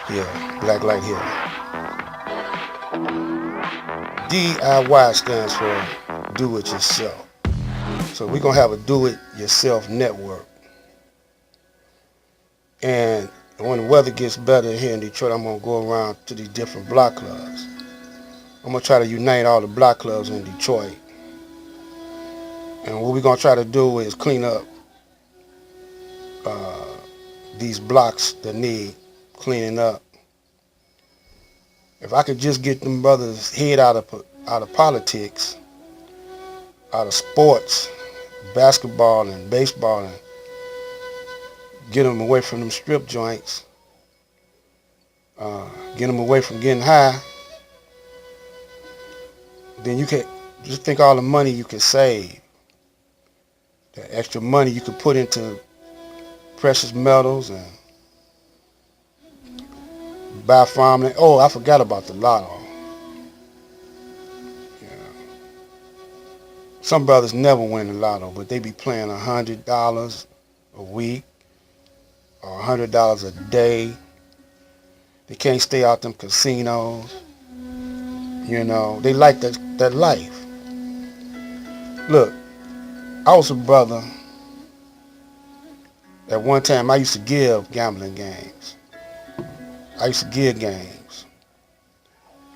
Here, black light here. DIY stands for do it yourself. So we're gonna have a do it yourself network. And when the weather gets better here in Detroit, I'm gonna go around to these different block clubs. I'm gonna try to unite all the block clubs in Detroit. And what we're gonna try to do is clean up uh, these blocks that need cleaning up. If I could just get them brothers' head out of politics, out of sports, basketball and baseball, and get them away from them strip joints, get them away from getting high, then you can just think all the money you can save, the extra money you could put into precious metals and buy farmland. Oh, I forgot about the lotto. Yeah. Some brothers never win the lotto, but they be playing $100 a week or $100 a day. They can't stay out them casinos. You know, they like that life. Look, I was a brother. At one time, I used to give gambling games. I used to give games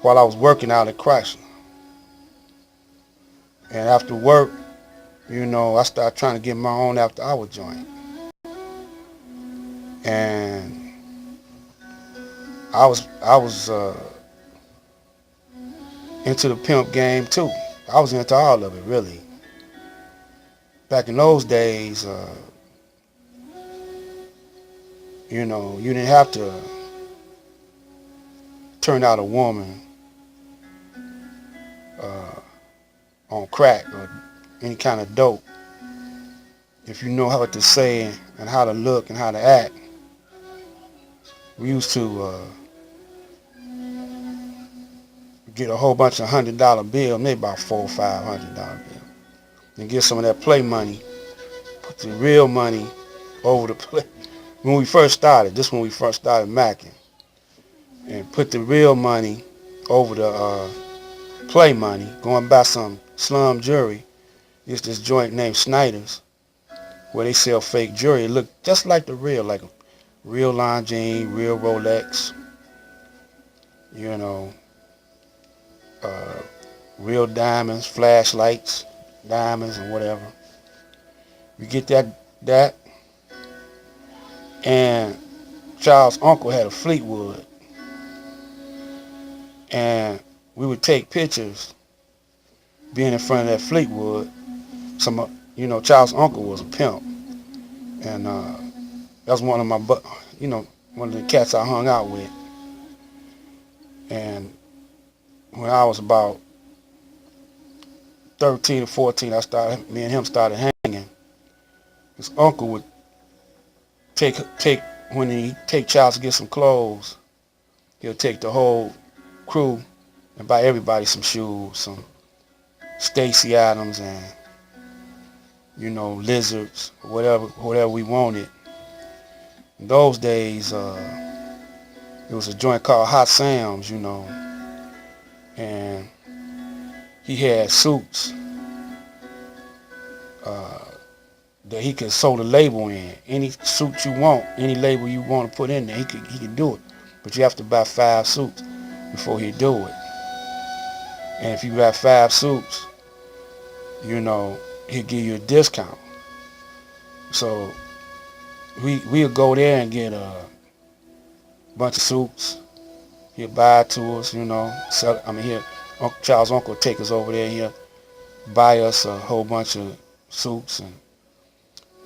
while I was working out at Chrysler. And after work, you know, I started trying to get my own after-hour joint. And I was into the pimp game too. I was into all of it, really. Back in those days, you know, you didn't have to turn out a woman on crack or any kind of dope. If you know what to say and how to look and how to act. We used to get a whole bunch of $100 bills, maybe about $400 or $500 bills, and get some of that play money, put the real money over the play. When we first started, just when we first started macking, and put the real money over the play money, go and buy some slum jewelry. It's this joint named Snyder's, where they sell fake jewelry. It looked just like the real, like a real Longines, real Rolex, you know, real diamonds, flashlights, diamonds and whatever. You get that, and Charles' uncle had a Fleetwood, and we would take pictures being in front of that Fleetwood. You know, Charles' uncle was a pimp, and that was one of my, one of the cats I hung out with. And when I was about 13 or 14, me and him started hanging. His uncle would when he take Charles to get some clothes, he'll take the whole crew and buy everybody some shoes, some Stacy Adams and, you know, Lizards, whatever we wanted. In those days, there was a joint called Hot Sam's, you know, and he had suits that he could sew the label in. Any suit you want, any label you want to put in there, he could do it. But you have to buy 5 suits before he'd do it. And if you got 5 suits, you know, he'll give you a discount. So we'll go there and get a bunch of suits. He'll buy it to us, you know. Charles' uncle will take us over there. He'll buy us a whole bunch of suits, and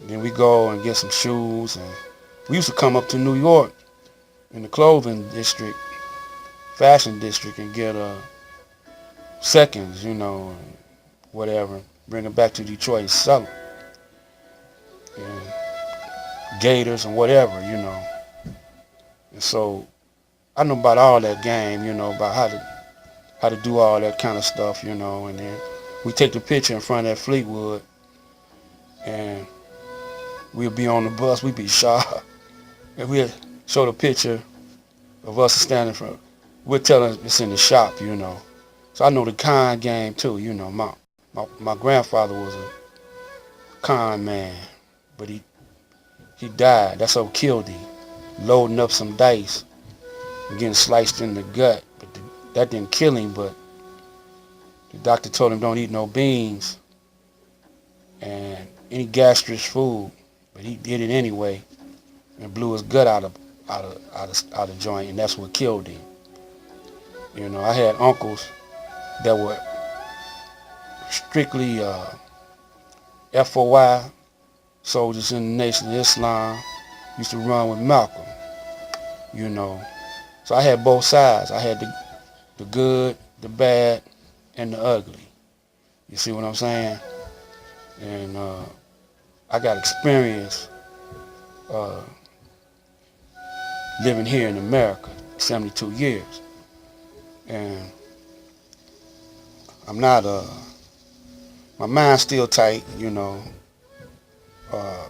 then we go and get some shoes. And we used to come up to New York in the clothing district, fashion district, and get seconds, you know, whatever. Bring them back to Detroit and sell them. And Gators and whatever, you know. And so I know about all that game, you know, about how to do all that kind of stuff, you know. And then we take the picture in front of that Fleetwood, and we'll be on the bus. We'd be sharp, and we'll show the picture of us standing from, we're telling it's in the shop, you know. So I know the con game too, you know. My grandfather was a con man, but he died. That's what killed him. Loading up some dice and getting sliced in the gut. But that didn't kill him, but the doctor told him don't eat no beans and any gastrous food. But he did it anyway and blew his gut out of joint, and that's what killed him. You know, I had uncles that were strictly FOI soldiers in the Nation of Islam. Used to run with Malcolm, you know. So I had both sides. I had the good, the bad, and the ugly. You see what I'm saying? And I got experience uh, living here in America, 72 years. And I'm not, my mind's still tight, you know. I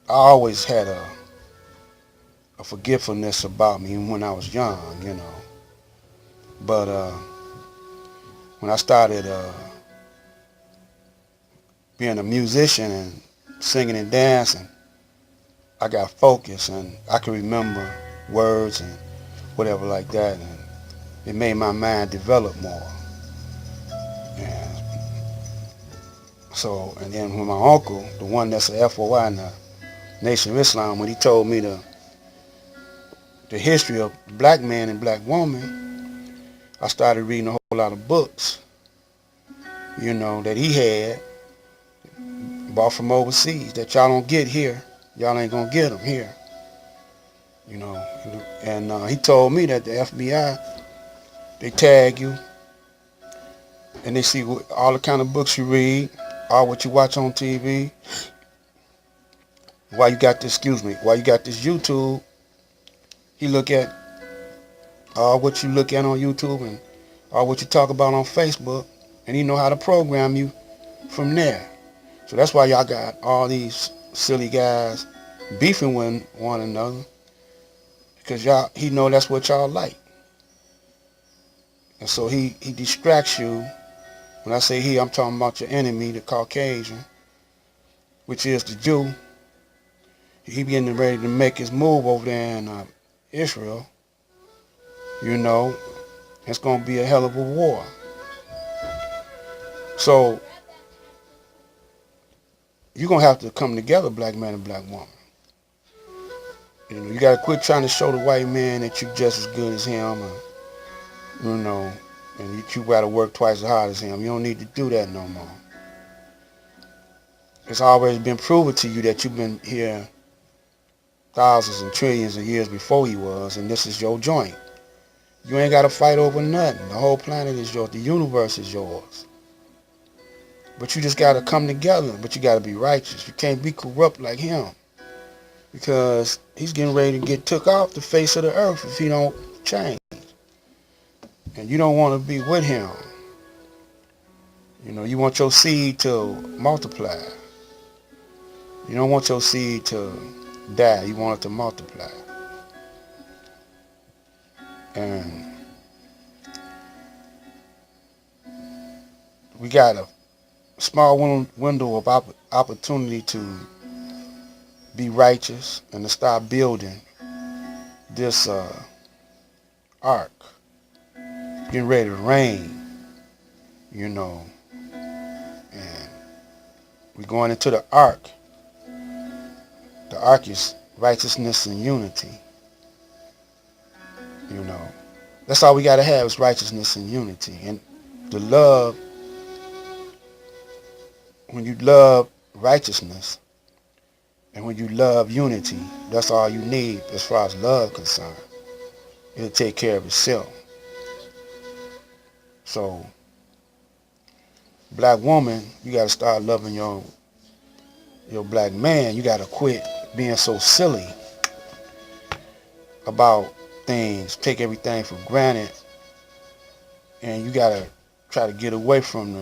always had a forgetfulness about me when I was young, you know. But when I started being a musician and singing and dancing, I got focused and I could remember words and whatever like that, and it made my mind develop more. And so, and then when my uncle, the one that's a FOI in the Nation of Islam, when he told me the history of black man and black woman, I started reading a whole lot of books, you know, that he had bought from overseas that y'all don't get here. Y'all ain't gonna get them here, you know. And he told me that the FBI, they tag you and they see all the kind of books you read, all what you watch on TV. Why you got this? Excuse me. Why you got this YouTube? He look at all what you look at on YouTube and all what you talk about on Facebook, and he know how to program you from there. So that's why y'all got all these silly guys beefing with one another, because he know that's what y'all like. And so he distracts you. When I say he, I'm talking about your enemy, the Caucasian, which is the Jew. He getting ready to make his move over there in Israel. You know, it's going to be a hell of a war. So you're going to have to come together, black man and black woman. You know, you got to quit trying to show the white man that you're just as good as him, you know, and you got to work twice as hard as him. You don't need to do that no more. It's always been proven to you that you've been here thousands and trillions of years before he was, and this is your joint. You ain't got to fight over nothing. The whole planet is yours. The universe is yours. But you just got to come together. But you got to be righteous. You can't be corrupt like him, because he's getting ready to get took off the face of the earth if he don't change. And you don't want to be with him. You know, you want your seed to multiply. You don't want your seed to die. You want it to multiply. And we got a small window of opportunity to be righteous and to start building this ark. Getting ready to rain, you know. And we're going into the ark. The ark is righteousness and unity. You know, that's all we got to have is righteousness and unity. And the love, when you love righteousness and when you love unity, that's all you need as far as love concerned. It'll take care of itself. So, black woman, you got to start loving your black man. You got to quit being so silly about things, take everything for granted, and you got to try to get away from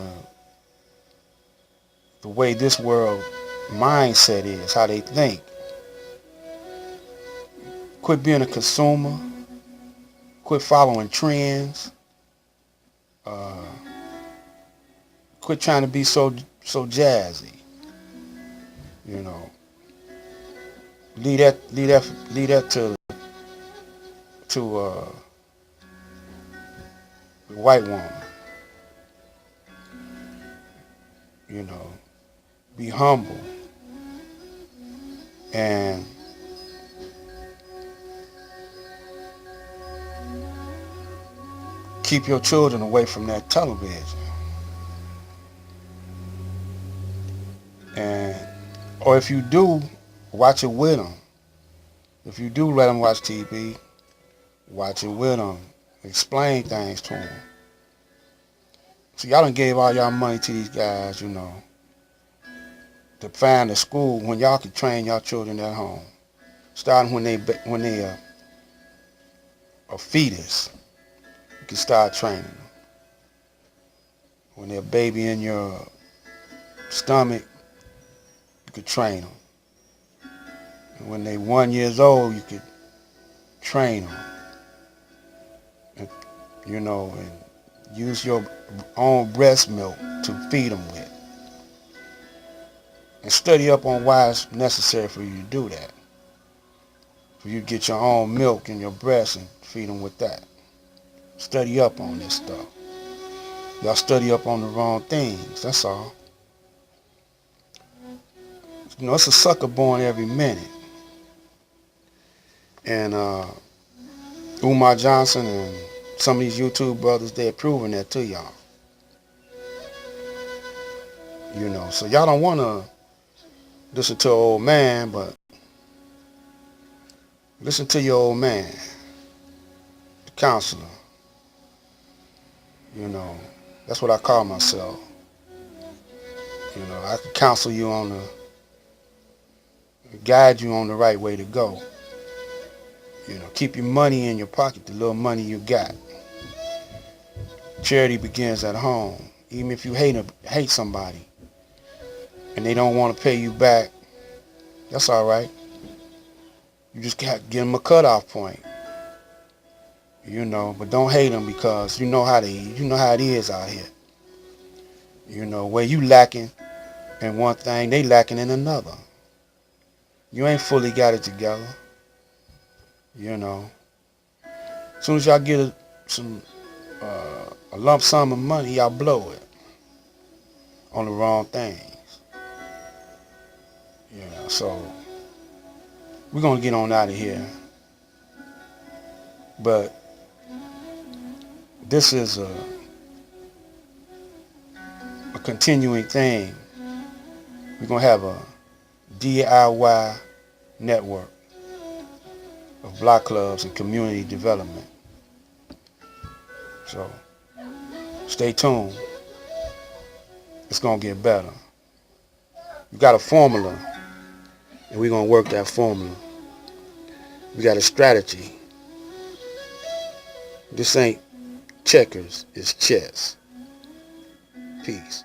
the way this world mindset is, how they think. Quit being a consumer Quit following trends. Quit trying to be so jazzy. You know, leave that to the white woman. You know, be humble and keep your children away from that television. And or if you do, watch it with them. If you do let them watch TV, watch it with them. Explain things to them. So y'all done gave all y'all money to these guys, you know, to find a school when y'all can train y'all children at home, starting when they a fetus. You can start training them. When they're a baby in your stomach, you could train them. And when they 1 year old, you could train them. And, you know, and use your own breast milk to feed them with. And study up on why it's necessary for you to do that. For you to get your own milk in your breast and feed them with that. Study up on this stuff. Y'all study up on the wrong things, that's all. You know, it's a sucker born every minute. And Umar Johnson and some of these YouTube brothers, they're proving that to y'all. You know, so y'all don't want to listen to an old man, but listen to your old man, the counselor. You know, that's what I call myself. You know, I can counsel you on guide you on the right way to go. You know, keep your money in your pocket, the little money you got. Charity begins at home. Even if you hate somebody and they don't want to pay you back, that's all right. You just got to give them a cutoff point. You know, but don't hate them because you know how it is out here. You know, where you lacking in one thing, they lacking in another. You ain't fully got it together. You know, as soon as y'all get a lump sum of money, y'all blow it on the wrong things. You know, so we're gonna get on out of here. But this is a continuing thing. We're gonna have a D.I.Y network of block clubs and community development. So stay tuned. It's gonna get better. We got a formula, and we're gonna work that formula. We got a strategy. This ain't checkers, it's chess. Peace.